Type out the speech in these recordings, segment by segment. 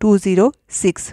206।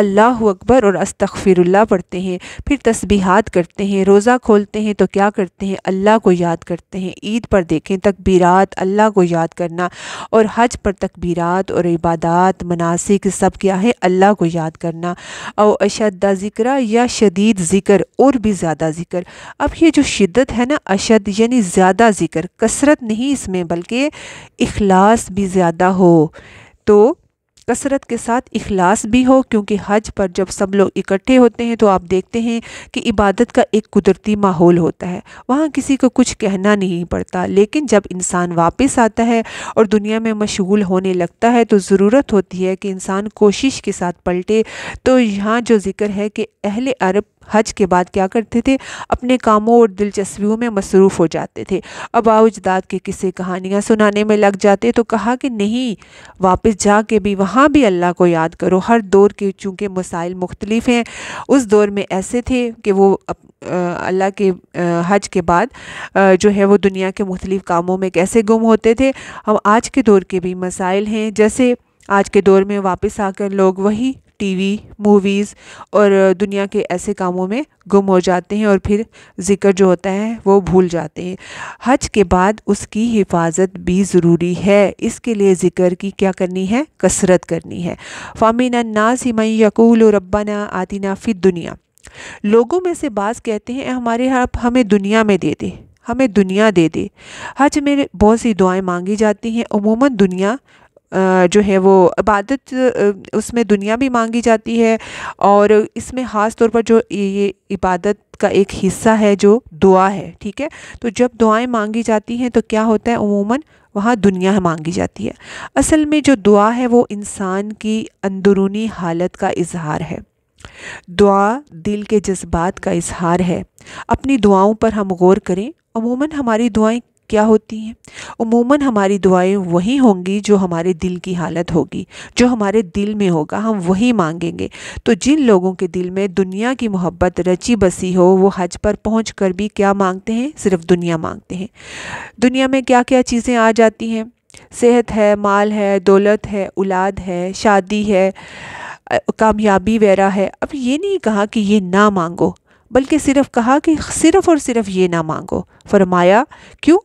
اللہ اکبر اور استغفراللہ پڑھتے ہیں، پھر تسبیحات کرتے ہیں، روزہ کھولتے ہیں تو کیا کرتے ہیں؟ اللہ کو یاد کرتے ہیں۔ عید پر دیکھیں تکبیرات، اللہ کو یاد کرنا، اور حج پر تکبیرات اور عبادات مناسک سب کیا ہے؟ اللہ کو یاد کرنا۔ او اشد ذکر، یا شدید ذکر، اور بھی زیادہ ذکر۔ اب یہ جو شدت ہے نا، اشد یعنی زیادہ ذکر، کثرت نہیں اس میں بلکہ اخلاص بھی زیادہ ہو، تو کثرت کے ساتھ اخلاص بھی ہو، کیونکہ حج پر جب سب لوگ اکٹھے ہوتے ہیں تو آپ دیکھتے ہیں کہ عبادت کا ایک قدرتی ماحول ہوتا ہے، وہاں کسی کو کچھ کہنا نہیں پڑتا، لیکن جب انسان واپس آتا ہے اور دنیا میں مشغول ہونے لگتا ہے تو ضرورت ہوتی ہے کہ انسان کوشش کے ساتھ پلٹے۔ تو یہاں جو ذکر ہے کہ اہل عرب حج کے بعد کیا کرتے تھے؟ اپنے کاموں اور دلچسپیوں میں مصروف ہو جاتے تھے، آباء و اجداد کے قصے کہانیاں سنانے میں لگ جاتے، تو کہا کہ نہیں، واپس جا کے بھی وہاں بھی اللہ کو یاد کرو۔ ہر دور کے چونکہ مسائل مختلف ہیں، اس دور میں ایسے تھے کہ وہ اللہ کے حج کے بعد جو ہے وہ دنیا کے مختلف کاموں میں کیسے گم ہوتے تھے۔ ہم آج کے دور کے بھی مسائل ہیں، جیسے آج کے دور میں واپس آ کر لوگ وہی ٹی وی، موویز اور دنیا کے ایسے کاموں میں گم ہو جاتے ہیں، اور پھر ذکر جو ہوتا ہے وہ بھول جاتے ہیں۔ حج کے بعد اس کی حفاظت بھی ضروری ہے، اس کے لیے ذکر کی کیا کرنی ہے؟ کثرت کرنی ہے۔ فَمِنَ النَّاسِ مَن يَقُولُ رَبَّنَا آتِنَا فِی الدُّنْیَا، لوگوں میں سے بعض کہتے ہیں اے ہمارے رب ہمیں دنیا میں دے دے، ہمیں دنیا دے دے۔ حج میں بہت سی دعائیں مانگی جاتی ہیں، عموماً دنیا جو ہے وہ عبادت، اس میں دنیا بھی مانگی جاتی ہے، اور اس میں خاص طور پر جو یہ عبادت کا ایک حصہ ہے جو دعا ہے، ٹھیک ہے، تو جب دعائیں مانگی جاتی ہیں تو کیا ہوتا ہے؟ عموماً وہاں دنیا مانگی جاتی ہے۔ اصل میں جو دعا ہے وہ انسان کی اندرونی حالت کا اظہار ہے، دعا دل کے جذبات کا اظہار ہے۔ اپنی دعاؤں پر ہم غور کریں، عموماً ہماری دعائیں کیا ہوتی ہیں؟ عموماً ہماری دعائیں وہی ہوں گی جو ہمارے دل کی حالت ہوگی، جو ہمارے دل میں ہوگا ہم وہی مانگیں گے۔ تو جن لوگوں کے دل میں دنیا کی محبت رچی بسی ہو، وہ حج پر پہنچ کر بھی کیا مانگتے ہیں؟ صرف دنیا مانگتے ہیں۔ دنیا میں کیا کیا چیزیں آ جاتی ہیں؟ صحت ہے، مال ہے، دولت ہے، اولاد ہے، شادی ہے، کامیابی وغیرہ ہے۔ اب یہ نہیں کہا کہ یہ نہ مانگو، بلکہ صرف کہا کہ صرف اور صرف یہ نہ مانگو۔ فرمایا کیوں؟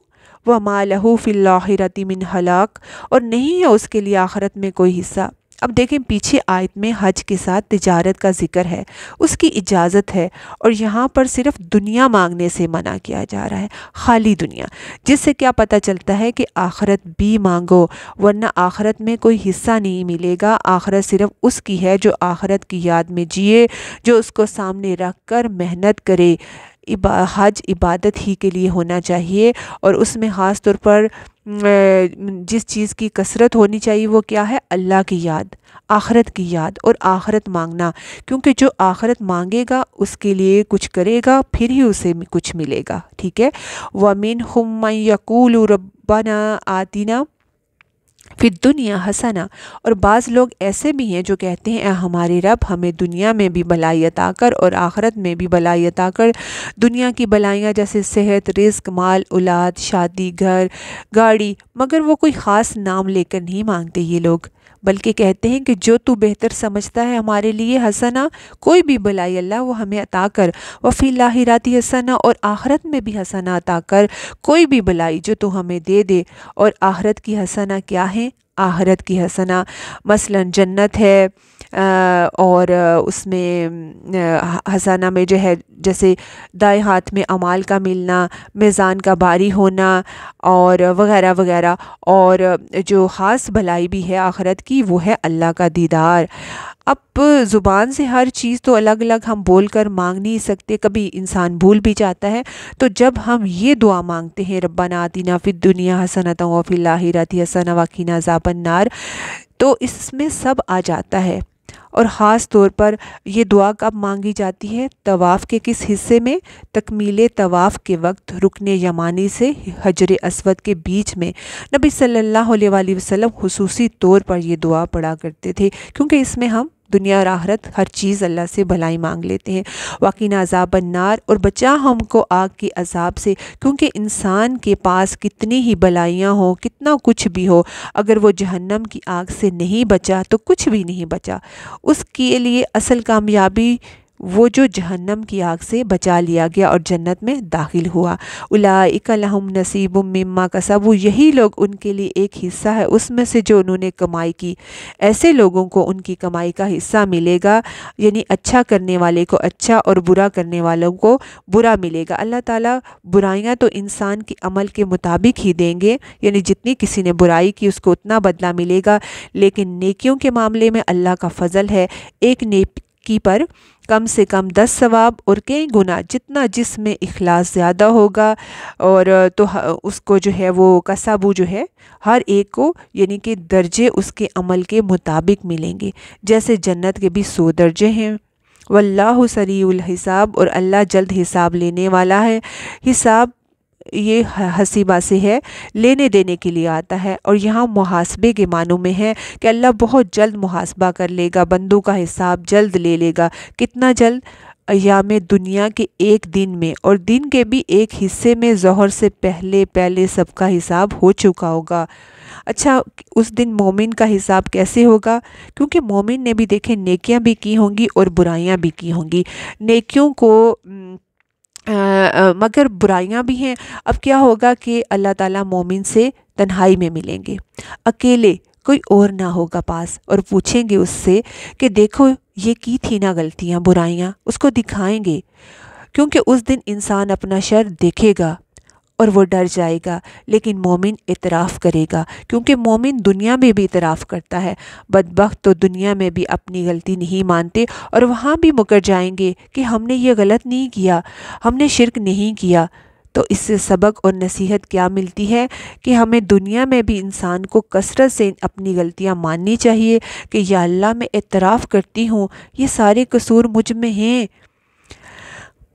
وَمَا لَهُ فِي الْآخِرَةِ مِنْ خَلَاقٍ، اور نہیں ہے اس کے لیے آخرت میں کوئی حصہ۔ اب دیکھیں پیچھے آیت میں حج کے ساتھ تجارت کا ذکر ہے، اس کی اجازت ہے، اور یہاں پر صرف دنیا مانگنے سے منع کیا جا رہا ہے، خالی دنیا، جس سے کیا پتہ چلتا ہے کہ آخرت بھی مانگو، ورنہ آخرت میں کوئی حصہ نہیں ملے گا۔ آخرت صرف اس کی ہے جو آخرت کی یاد میں جیے، جو اس کو سامنے رکھ کر محنت کرے۔ حج عبادت ہی کے لیے ہونا چاہیے، اور اس میں خاص طور پر جس چیز کی کثرت ہونی چاہیے وہ کیا ہے؟ اللہ کی یاد، آخرت کی یاد اور آخرت مانگنا، کیونکہ جو آخرت مانگے گا اس کے لیے کچھ کرے گا، پھر ہی اسے کچھ ملے گا، ٹھیک ہے۔ وَمِنْهُمْ مَنْ يَقُولُ رَبَّنَا آتِنَا فِی الدُّنْیَا حَسَنَةً، اور بعض لوگ ایسے بھی ہیں جو کہتے ہیں اے ہمارے رب ہمیں دنیا میں بھی بھلائی عطا کر اور آخرت میں بھی بھلائی عطا کر۔ دنیا کی بھلائیاں جیسے صحت، رزق، مال، اولاد، شادی، گھر، گاڑی، مگر وہ کوئی خاص نام لے کر نہیں مانگتے یہ لوگ، بلکہ کہتے ہیں کہ جو تو بہتر سمجھتا ہے ہمارے لیے حسنہ، کوئی بھی بھلائی اللہ وہ ہمیں عطا کر، وفی الآخرۃ حسنہ، اور آخرت میں بھی حسنہ عطا کر، کوئی بھی بھلائی جو تو ہمیں دے دے۔ اور آخرت کی حسنہ کیا ہے؟ آخرت کی حسنہ مثلا جنت ہے، اور اس میں حسنہ میں جو ہے جیسے دائیں ہاتھ میں اعمال کا ملنا، میزان کا باری ہونا، اور وغیرہ وغیرہ۔ اور جو خاص بھلائی بھی ہے آخرت کی وہ ہے اللہ کا دیدار۔ اب زبان سے ہر چیز تو الگ الگ ہم بول کر مانگ نہیں سکتے، کبھی انسان بھول بھی جاتا ہے، تو جب ہم یہ دعا مانگتے ہیں ربنا آتنا فی الدنیا حسنۃ وفی الآخرۃ حسنۃ وقنا عذاب النار، تو اس میں سب آ جاتا ہے۔ اور خاص طور پر یہ دعا کب مانگی جاتی ہے؟ طواف کے کس حصے میں؟ تکمیل طواف کے وقت رکن یمانی سے حجر اسود کے بیچ میں نبی صلی اللہ علیہ وآلہ وسلم خصوصی طور پر یہ دعا پڑھا کرتے تھے، کیونکہ اس میں ہم دنیا اور آخرت ہر چیز اللہ سے بھلائی مانگ لیتے ہیں۔ وقنا عذاب النار، اور بچا ہم کو آگ کی عذاب سے، کیونکہ انسان کے پاس کتنی ہی بلائیاں ہوں، کتنا کچھ بھی ہو، اگر وہ جہنم کی آگ سے نہیں بچا تو کچھ بھی نہیں بچا۔ اس کے لیے اصل کامیابی وہ جو جہنم کی آگ سے بچا لیا گیا اور جنت میں داخل ہوا۔ اولئک لہم نصیب مما کسبوا، یہی لوگ، ان کے لیے ایک حصہ ہے اس میں سے جو انہوں نے کمائی کی۔ ایسے لوگوں کو ان کی کمائی کا حصہ ملے گا، یعنی اچھا کرنے والے کو اچھا اور برا کرنے والوں کو برا ملے گا۔ اللہ تعالیٰ برائیاں تو انسان کے عمل کے مطابق ہی دیں گے، یعنی جتنی کسی نے برائی کی اس کو اتنا بدلہ ملے گا، لیکن نیکیوں کے معاملے میں اللہ کا فضل ہے، ایک نیکی پر کم سے کم 10 ثواب اور کئی گنا، جتنا جس میں اخلاص زیادہ ہوگا، اور تو اس کو جو ہے وہ کسبو جو ہے ہر ایک کو، یعنی کہ درجے اس کے عمل کے مطابق ملیں گے، جیسے جنت کے بھی 100 درجے ہیں۔ واللہ سریع الحساب، اور اللہ جلد حساب لینے والا ہے۔ حساب یہ حسیبہ سے ہے، لینے دینے کے لیے آتا ہے، اور یہاں محاسبے کے معنوں میں ہے کہ اللہ بہت جلد محاسبہ کر لے گا، بندوں کا حساب جلد لے لے گا۔ کتنا جلد؟ ایام دنیا کے ایک دن میں، اور دن کے بھی ایک حصے میں ظہر سے پہلے سب کا حساب ہو چکا ہوگا۔ اچھا، اس دن مومن کا حساب کیسے ہوگا؟ کیونکہ مومن نے بھی دیکھیں نیکیاں بھی کی ہوں گی اور برائیاں بھی کی ہوں گی، نیکیوں کو مگر برائیاں بھی ہیں۔ اب کیا ہوگا کہ اللہ تعالیٰ مومن سے تنہائی میں ملیں گے، اکیلے، کوئی اور نہ ہوگا پاس، اور پوچھیں گے اس سے کہ دیکھو یہ کی تھی نا غلطیاں، برائیاں، اس کو دکھائیں گے، کیونکہ اس دن انسان اپنا شر دیکھے گا اور وہ ڈر جائے گا، لیکن مومن اعتراف کرے گا، کیونکہ مومن دنیا میں بھی اعتراف کرتا ہے۔ بدبخت تو دنیا میں بھی اپنی غلطی نہیں مانتے، اور وہاں بھی مکر جائیں گے کہ ہم نے یہ غلط نہیں کیا، ہم نے شرک نہیں کیا۔ تو اس سے سبق اور نصیحت کیا ملتی ہے کہ ہمیں دنیا میں بھی انسان کو کثرت سے اپنی غلطیاں ماننی چاہیے کہ یا اللہ میں اعتراف کرتی ہوں یہ سارے قصور مجھ میں ہیں،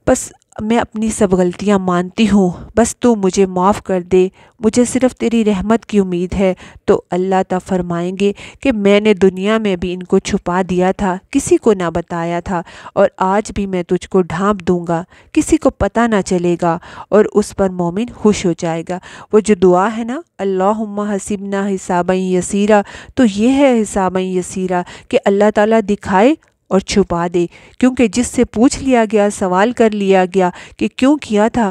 بس میں اپنی سب غلطیاں مانتی ہوں، بس تو مجھے معاف کر دے، مجھے صرف تیری رحمت کی امید ہے۔ تو اللہ تعالیٰ فرمائیں گے کہ میں نے دنیا میں بھی ان کو چھپا دیا تھا، کسی کو نہ بتایا تھا، اور آج بھی میں تجھ کو ڈھانپ دوں گا، کسی کو پتہ نہ چلے گا، اور اس پر مومن خوش ہو جائے گا۔ وہ جو دعا ہے نا، اللہم حسبنا حسابا یسیرا، تو یہ ہے حسابا یسیرا کہ اللہ تعالیٰ دکھائے اور چھپا دے، کیونکہ جس سے پوچھ لیا گیا، سوال کر لیا گیا کہ کیوں کیا تھا،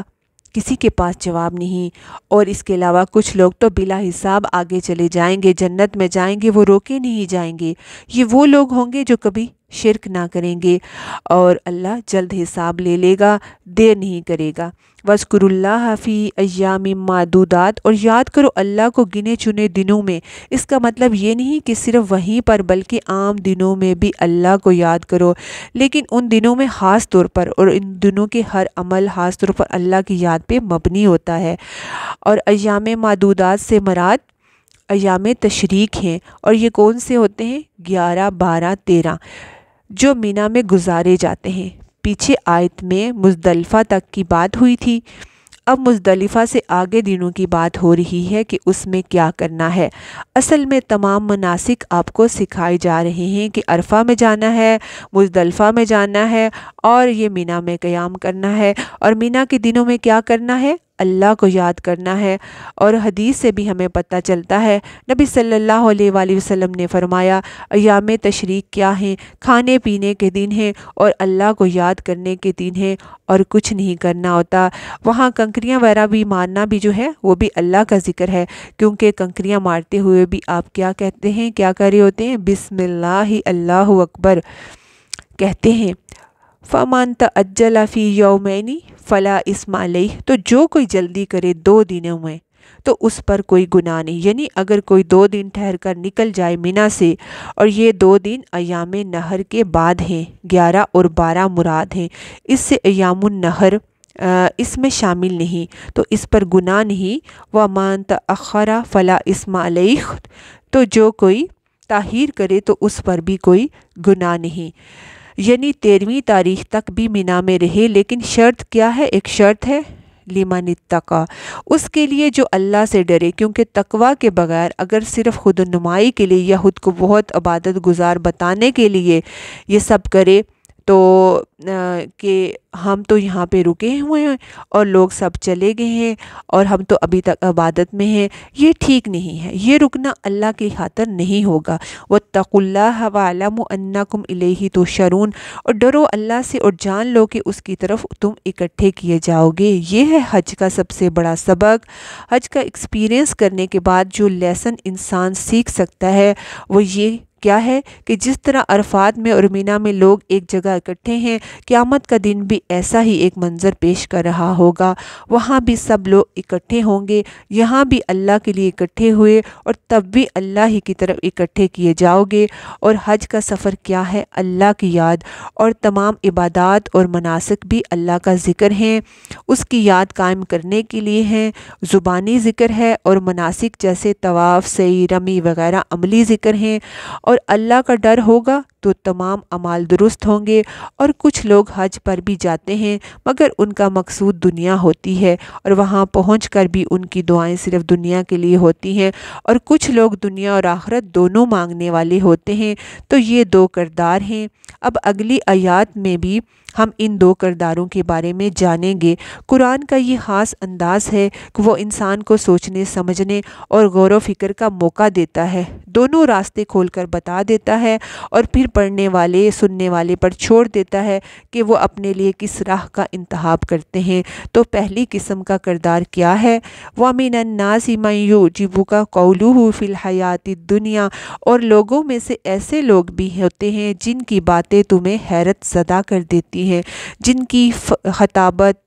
کسی کے پاس جواب نہیں۔ اور اس کے علاوہ کچھ لوگ تو بلا حساب آگے چلے جائیں گے، جنت میں جائیں گے، وہ روکے نہیں جائیں گے۔ یہ وہ لوگ ہوں گے جو کبھی شرک نہ کریں گے، اور اللہ جلد حساب لے لے گا، دیر نہیں کرے گا۔ وَاذْكُرُوا اللَّهَ فِي أَيَّامٍ مَّعْدُودَاتٍ، اور یاد کرو اللہ کو گنے چنے دنوں میں۔ اس کا مطلب یہ نہیں کہ صرف وہیں پر، بلکہ عام دنوں میں بھی اللہ کو یاد کرو، لیکن ان دنوں میں خاص طور پر، اور ان دنوں کے ہر عمل خاص طور پر اللہ کی یاد پہ مبنی ہوتا ہے۔ اور ایام معدودات سے مراد ایام تشریق ہیں، اور یہ کون سے ہوتے ہیں؟ 11، 12، 13 جو مینا میں گزارے جاتے ہیں۔ پیچھے آیت میں مزدلفہ تک کی بات ہوئی تھی، اب مزدلفہ سے آگے دنوں کی بات ہو رہی ہے کہ اس میں کیا کرنا ہے۔ اصل میں تمام مناسک آپ کو سکھائے جا رہے ہیں کہ عرفہ میں جانا ہے، مزدلفہ میں جانا ہے، اور یہ مینا میں قیام کرنا ہے، اور مینا کے دنوں میں کیا کرنا ہے؟ اللہ کو یاد کرنا ہے۔ اور حدیث سے بھی ہمیں پتہ چلتا ہے، نبی صلی اللہ علیہ وآلہ وسلم نے فرمایا ایام تشریق کیا ہیں؟ کھانے پینے کے دن ہیں، اور اللہ کو یاد کرنے کے دن ہیں، اور کچھ نہیں کرنا ہوتا۔ وہاں کنکریاں وغیرہ بھی مارنا بھی جو ہے وہ بھی اللہ کا ذکر ہے، کیونکہ کنکریاں مارتے ہوئے بھی آپ کیا کہتے ہیں، کیا کر رہے ہوتے ہیں؟ بسم اللہ اللہ اکبر کہتے ہیں۔ فَمَن تَعَجَّلَ فِي يَوْمَيْنِ فَلَا إِثْمَ عَلَيْهِ، تو جو کوئی جلدی کرے 2 دنوں میں تو اس پر کوئی گناہ نہیں، یعنی اگر کوئی 2 دن ٹھہر کر نکل جائے مینا سے، اور یہ 2 دن ایام نہر کے بعد ہیں، 11 اور 12 مراد ہیں، اس سے ایام النہر اس میں شامل نہیں، تو اس پر گناہ نہیں۔ وَمَن تَأَخَّرَ فَلَا إِثْمَ عَلَيْهِ، تو جو کوئی تاخیر کرے تو اس پر بھی کوئی گناہ نہیں، یعنی 13ویں تاریخ تک بھی مینا میں رہے، لیکن شرط کیا ہے؟ ایک شرط ہے لمن اتقى، اس کے لیے جو اللہ سے ڈرے، کیونکہ تقوی کے بغیر اگر صرف خود نمائی کے لیے یا خود کو بہت عبادت گزار بتانے کے لیے یہ سب کرے تو کہ ہم تو یہاں پہ رکے ہوئے ہیں اور لوگ سب چلے گئے ہیں اور ہم تو ابھی تک عبادت میں ہیں، یہ ٹھیک نہیں ہے، یہ رکنا اللہ کی خاطر نہیں ہوگا۔ واتقوا اللہ واعلموا انکم الیہ تحشرون، اور ڈرو اللہ سے اور جان لو کہ اس کی طرف تم اکٹھے کیے جاؤ گے۔ یہ ہے حج کا سب سے بڑا سبق۔ حج کا ایکسپیرینس کرنے کے بعد جو لیسن انسان سیکھ سکتا ہے وہ یہ کیا ہے کہ جس طرح عرفات میں اور مینا میں لوگ ایک جگہ اکٹھے ہیں، قیامت کا دن بھی ایسا ہی ایک منظر پیش کر رہا ہوگا، وہاں بھی سب لوگ اکٹھے ہوں گے، یہاں بھی اللہ کے لیے اکٹھے ہوئے اور تب بھی اللہ ہی کی طرف اکٹھے کیے جاؤ گے۔ اور حج کا سفر کیا ہے؟ اللہ کی یاد، اور تمام عبادات اور مناسک بھی اللہ کا ذکر ہیں، اس کی یاد قائم کرنے کے لیے ہیں۔ زبانی ذکر ہے اور مناسک جیسے طواف، سعی، رمی وغیرہ عملی ذکر ہیں، اور اللہ کا ڈر ہوگا تو تمام اعمال درست ہوں گے۔ اور کچھ لوگ حج پر بھی جاتے ہیں مگر ان کا مقصود دنیا ہوتی ہے اور وہاں پہنچ کر بھی ان کی دعائیں صرف دنیا کے لیے ہوتی ہیں، اور کچھ لوگ دنیا اور آخرت دونوں مانگنے والے ہوتے ہیں۔ تو یہ دو کردار ہیں۔ اب اگلی آیات میں بھی ہم ان دو کرداروں کے بارے میں جانیں گے۔ قرآن کا یہ خاص انداز ہے کہ وہ انسان کو سوچنے، سمجھنے اور غور و فکر کا موقع دیتا ہے، دونوں راستے کھول کر بتا دیتا ہے اور پھر پڑھنے والے، سننے والے پر چھوڑ دیتا ہے کہ وہ اپنے لیے کس راہ کا انتخاب کرتے ہیں۔ تو پہلی قسم کا کردار کیا ہے؟ وَمِنَ النَّاسِ مَن يُعْجِبُكَ قَوْلُهُ فِي الْحَيَاةِ الدُّنْيَا، اور لوگوں میں سے ایسے لوگ بھی ہوتے ہیں جن کی باتیں تمہیں حیرت زدہ کر دیتی ہیں، جن کی خطابت،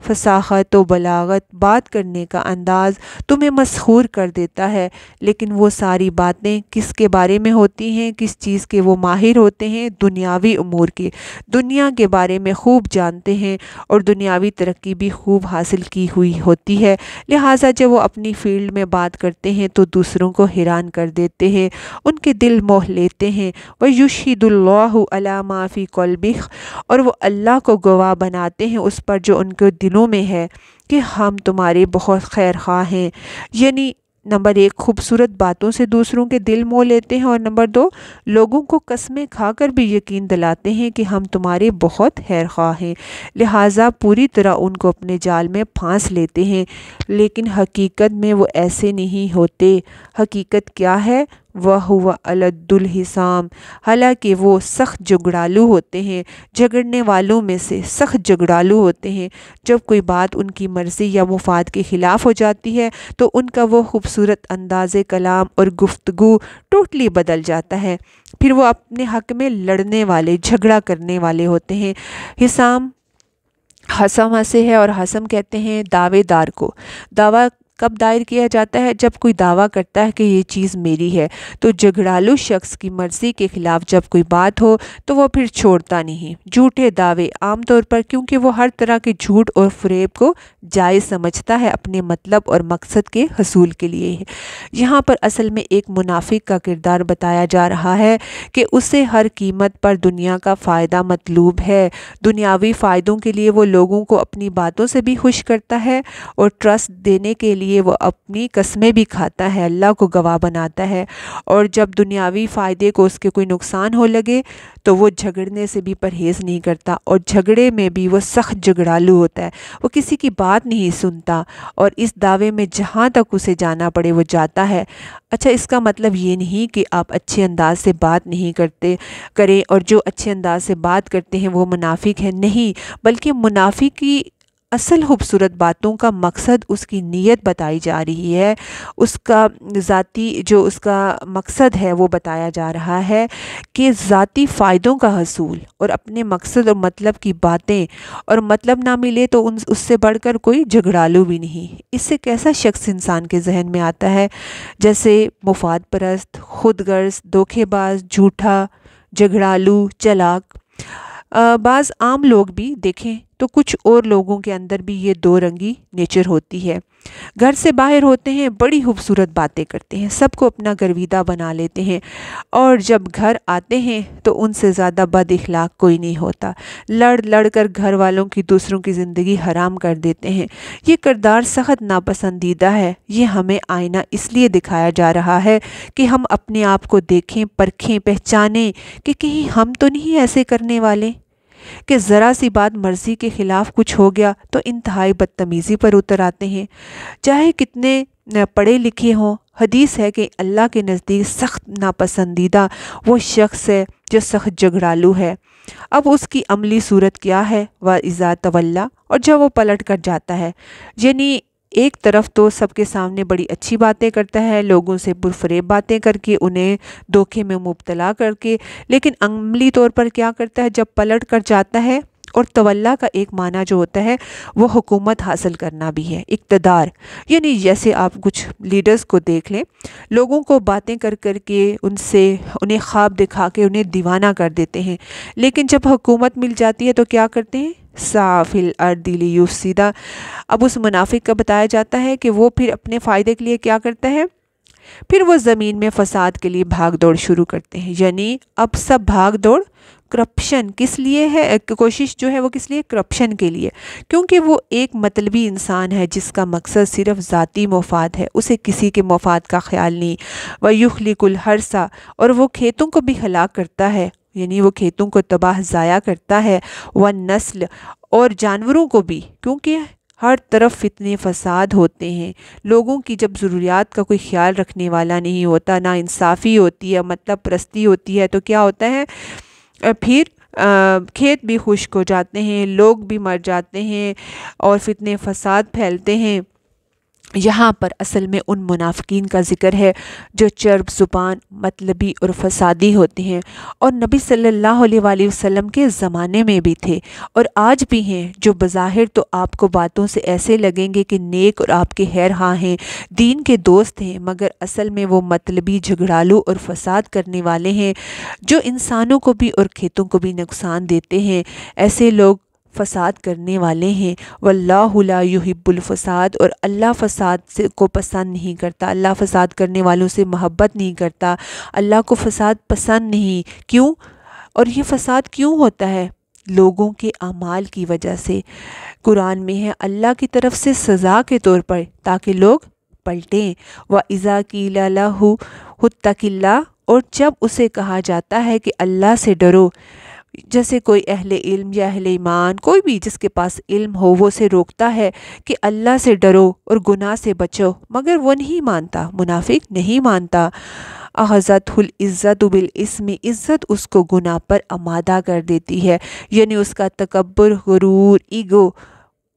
فصاحت و بلاغت، بات کرنے کا انداز تمہیں مسحور کر دیتا ہے، لیکن وہ ساری باتیں کس کے بارے میں ہوتی ہیں؟ کس چیز کے وہ ماہر ہوتے ہیں؟ دنیاوی امور کے، دنیا کے بارے میں خوب جانتے ہیں اور دنیاوی ترقی بھی خوب حاصل کی ہوئی ہوتی ہے، لہٰذا جب وہ اپنی فیلڈ میں بات کرتے ہیں تو دوسروں کو حیران کر دیتے ہیں، ان کے دل موہ لیتے ہیں۔ وَيُشْهِدُ اللَّهُ عَلَى مَا فِي قَلْبِهِ، اور وہ اللہ کو گواہ بناتے ہیں اس پر جو ان کے دلوں میں ہے کہ ہم تمہارے بہت خیر خواہ ہیں۔ یعنی نمبر ایک، خوبصورت باتوں سے دوسروں کے دل موہ لیتے ہیں، اور نمبر دو، لوگوں کو قسمیں کھا کر بھی یقین دلاتے ہیں کہ ہم تمہارے بہت خیر خواہ ہیں، لہٰذا پوری طرح ان کو اپنے جال میں پھانس لیتے ہیں۔ لیکن حقیقت میں وہ ایسے نہیں ہوتے۔ حقیقت کیا ہے؟ وَهُوَ أَلَدُّ الْخِصَامِ، حالانکہ وہ سخت جھگڑالو ہوتے ہیں، جھگڑنے والوں میں سے سخت جھگڑالو ہوتے ہیں۔ جب کوئی بات ان کی مرضی یا مفاد کے خلاف ہو جاتی ہے تو ان کا وہ خوبصورت انداز کلام اور گفتگو ٹوٹلی بدل جاتا ہے، پھر وہ اپنے حق میں لڑنے والے، جھگڑا کرنے والے ہوتے ہیں۔ خصام حسم سے ہے، اور حسم کہتے ہیں دعوے دار کو۔ دعویٰ کب دائر کیا جاتا ہے؟ جب کوئی دعویٰ کرتا ہے کہ یہ چیز میری ہے۔ تو جھگڑالو شخص کی مرضی کے خلاف جب کوئی بات ہو تو وہ پھر چھوڑتا نہیں۔ جھوٹے دعوے عام طور پر، کیونکہ وہ ہر طرح کے جھوٹ اور فریب کو جائز سمجھتا ہے اپنے مطلب اور مقصد کے حصول کے لیے۔ یہاں پر اصل میں ایک منافق کا کردار بتایا جا رہا ہے کہ اسے ہر قیمت پر دنیا کا فائدہ مطلوب ہے۔ دنیاوی فائدوں کے لیے وہ لوگوں کو اپنی باتوں سے بھی خوش کرتا ہے اور ٹرسٹ دینے کے لیے وہ اپنی قسمیں بھی کھاتا ہے، اللہ کو گواہ بناتا ہے، اور جب دنیاوی فائدے کو اس کے کوئی نقصان ہو لگے تو وہ جھگڑنے سے بھی پرہیز نہیں کرتا، اور جھگڑے میں بھی وہ سخت جھگڑالو ہوتا ہے، وہ کسی کی بات نہیں سنتا اور اس دعوے میں جہاں تک اسے جانا پڑے وہ جاتا ہے۔ اچھا، اس کا مطلب یہ نہیں کہ آپ اچھے انداز سے بات نہیں کریں اور جو اچھے انداز سے بات کرتے ہیں وہ منافق ہیں، نہیں، بلکہ منافق کی اصل خوبصورت باتوں کا مقصد، اس کی نیت بتائی جا رہی ہے، اس کا ذاتی جو اس کا مقصد ہے وہ بتایا جا رہا ہے کہ ذاتی فائدوں کا حصول اور اپنے مقصد اور مطلب کی باتیں، اور مطلب نہ ملے تو اس سے بڑھ کر کوئی جھگڑالو بھی نہیں۔ اس سے کیسا شخص انسان کے ذہن میں آتا ہے؟ جیسے مفاد پرست، خود غرض، دھوکے باز، جھوٹا، جھگڑالو، چالاک۔ بعض عام لوگ بھی دیکھیں تو کچھ اور لوگوں کے اندر بھی یہ دو رنگی نیچر ہوتی ہے۔ گھر سے باہر ہوتے ہیں بڑی خوبصورت باتیں کرتے ہیں، سب کو اپنا گرویدہ بنا لیتے ہیں، اور جب گھر آتے ہیں تو ان سے زیادہ بد اخلاق کوئی نہیں ہوتا، لڑ لڑ کر گھر والوں کی دوسروں کی زندگی حرام کر دیتے ہیں۔ یہ کردار سخت ناپسندیدہ ہے۔ یہ ہمیں آئینہ اس لیے دکھایا جا رہا ہے کہ ہم اپنے آپ کو دیکھیں، پرکھیں، پہچانیں کہ کہیں ہم تو نہیں ایسے کرنے والے کہ ذرا سی بات مرضی کے خلاف کچھ ہو گیا تو انتہائی بدتمیزی پر اتر آتے ہیں، چاہے کتنے پڑھے لکھے ہوں۔ حدیث ہے کہ اللہ کے نزدیک سخت ناپسندیدہ وہ شخص ہے جو سخت جھگڑالو ہے۔ اب اس کی عملی صورت کیا ہے؟ وَإِذَا تَوَلَّى، اور جب وہ پلٹ کر جاتا ہے، یعنی ایک طرف تو سب کے سامنے بڑی اچھی باتیں کرتا ہے، لوگوں سے پرفریب باتیں کر کے انہیں دھوکے میں مبتلا کر کے، لیکن عملی طور پر کیا کرتا ہے؟ جب پلٹ کر جاتا ہے، اور تولا کا ایک معنی جو ہوتا ہے وہ حکومت حاصل کرنا بھی ہے، اقتدار، یعنی جیسے آپ کچھ لیڈرز کو دیکھ لیں، لوگوں کو باتیں کر کر کے انہیں خواب دکھا کے انہیں دیوانہ کر دیتے ہیں، لیکن جب حکومت مل جاتی ہے تو کیا کرتے ہیں؟ فی الارض لیفسد۔ اب اس منافق کا بتایا جاتا ہے کہ وہ پھر اپنے فائدے کے لیے کیا کرتا ہے؟ پھر وہ زمین میں فساد کے لیے بھاگ دوڑ شروع کرتے ہیں، یعنی اب سب بھاگ دوڑ کرپشن کس لیے ہے؟ کوشش جو ہے وہ کس لیے؟ کرپشن کے لیے، کیونکہ وہ ایک مطلبی انسان ہے جس کا مقصد صرف ذاتی مفاد ہے، اسے کسی کے مفاد کا خیال نہیں۔ وَيُخْلِقُ الْحَرْثَ، اور وہ کھیتوں کو بھی ہلاک کرتا ہے، یعنی وہ کھیتوں کو تباہ ضائع کرتا ہے، وَالنَّسْلَ، اور جانوروں کو بھی، کیونکہ ہر طرف فتنے فساد ہوتے ہیں، لوگوں کی جب ضروریات کا کوئی خیال رکھنے والا نہیں ہوتا، نا انصافی ہوتی ہے، مطلب پرستی ہوتی ہے، تو کیا ہوتا ہے؟ پھر کھیت بھی خشک ہو جاتے ہیں، لوگ بھی مر جاتے ہیں، اور فتنے فساد پھیلتے ہیں۔ یہاں پر اصل میں ان منافقین کا ذکر ہے جو چرب زبان، مطلبی اور فسادی ہوتے ہیں، اور نبی صلی اللہ علیہ وآلہ وسلم کے زمانے میں بھی تھے اور آج بھی ہیں، جو بظاہر تو آپ کو باتوں سے ایسے لگیں گے کہ نیک اور آپ کے خیر خواہ ہیں، دین کے دوست ہیں، مگر اصل میں وہ مطلبی، جھگڑالو اور فساد کرنے والے ہیں، جو انسانوں کو بھی اور کھیتوں کو بھی نقصان دیتے ہیں۔ ایسے لوگ فساد کرنے والے ہیں۔ واللہ لا یحب الفساد، اور اللہ فساد کو پسند نہیں کرتا، اللہ فساد کرنے والوں سے محبت نہیں کرتا، اللہ کو فساد پسند نہیں۔ کیوں؟ اور یہ فساد کیوں ہوتا ہے؟ لوگوں کے اعمال کی وجہ سے۔ قرآن میں ہے اللہ کی طرف سے سزا کے طور پر، تاکہ لوگ پلٹیں۔ وَإِذَا قِيلَ لَهُ اتَّقِ اللَّهَ، اور جب اسے کہا جاتا ہے کہ اللہ سے ڈرو، جیسے کوئی اہل علم یا اہل ایمان، کوئی بھی جس کے پاس علم ہو، وہ اسے روکتا ہے کہ اللہ سے ڈرو اور گناہ سے بچو، مگر وہ نہیں مانتا، منافق نہیں مانتا۔ اخذتہ العزت بالاسم، عزت اس کو گناہ پر آمادہ کر دیتی ہے، یعنی اس کا تکبر، غرور، ایگو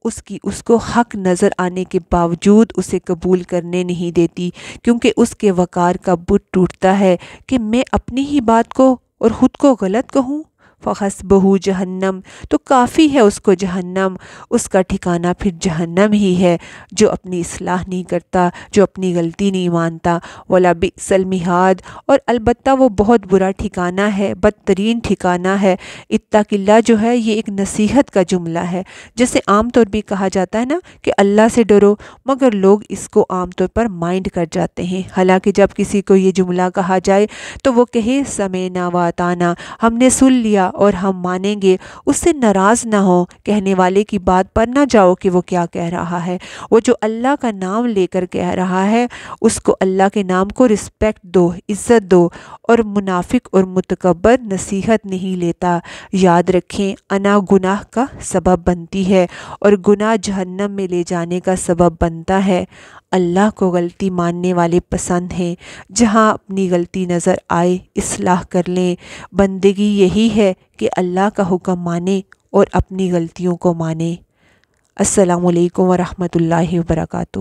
اس کو حق نظر آنے کے باوجود اسے قبول کرنے نہیں دیتی، کیونکہ اس کے وقار کا بت ٹوٹتا ہے کہ میں اپنی ہی بات کو اور خود کو غلط کہوں۔ فحسبہ جہنم، تو کافی ہے اس کو جہنم، اس کا ٹھکانہ پھر جہنم ہی ہے، جو اپنی اصلاح نہیں کرتا، جو اپنی غلطی نہیں مانتا۔ وَلَبِئْسَ الْمِہَادُ، اور البتہ وہ بہت برا ٹھکانہ ہے، بدترین ٹھکانہ ہے۔ اتق اللہ جو ہے یہ ایک نصیحت کا جملہ ہے، جیسے عام طور بھی کہا جاتا ہے نا کہ اللہ سے ڈرو، مگر لوگ اس کو عام طور پر مائنڈ کر جاتے ہیں، حالانکہ جب کسی کو یہ جملہ کہا جائے تو وہ کہے سمعنا وَأَطَعْنَا، ہم نے سن لیا اور ہم مانیں گے، اس سے ناراض نہ ہو، کہنے والے کی بات پر نہ جاؤ کہ وہ کیا کہہ رہا ہے، وہ جو اللہ کا نام لے کر کہہ رہا ہے اس کو، اللہ کے نام کو رسپیکٹ دو، عزت دو۔ اور منافق اور متکبر نصیحت نہیں لیتا۔ یاد رکھیں، انا گناہ کا سبب بنتی ہے اور گناہ جہنم میں لے جانے کا سبب بنتا ہے۔ اللہ کو غلطی ماننے والے پسند ہیں، جہاں اپنی غلطی نظر آئے اصلاح کر لیں۔ بندگی یہی ہے کہ اللہ کا حکم مانے اور اپنی غلطیوں کو مانے۔ السلام علیکم ورحمۃ اللہ وبرکاتہ۔